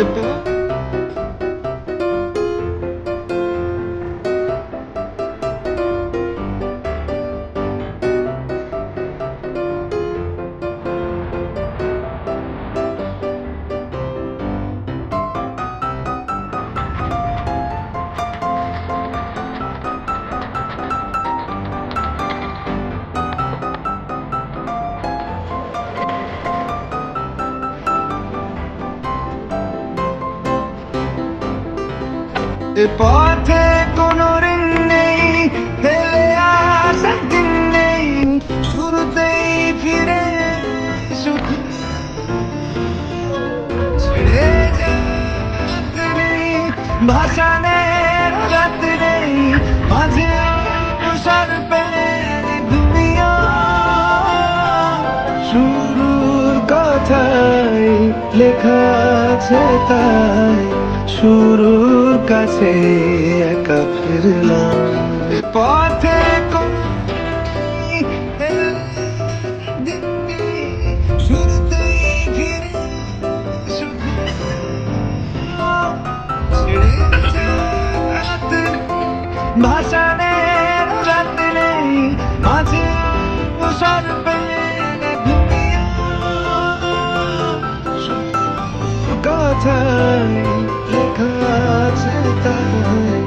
এবার এ পথে কোনো ঋণ নেই, ফেলে আসার দিন নেই, শুরুতেই ফিরে শুধু ছেড়ে যেতে নেই, ভাসানের রাত নেই, মাঝে অবসর পেলে দুনিয়া শুরুর কথাই লেখা আছে তাই শুরুর কাছে একা ফিরলাম। এ পথে শুরুতেই ফিরে শুধু ছেড়ে যেতে ভাসানের রাত নেই, মাঝে অবসর পেলে দুনিয়া কথাই লেখা আছে তাই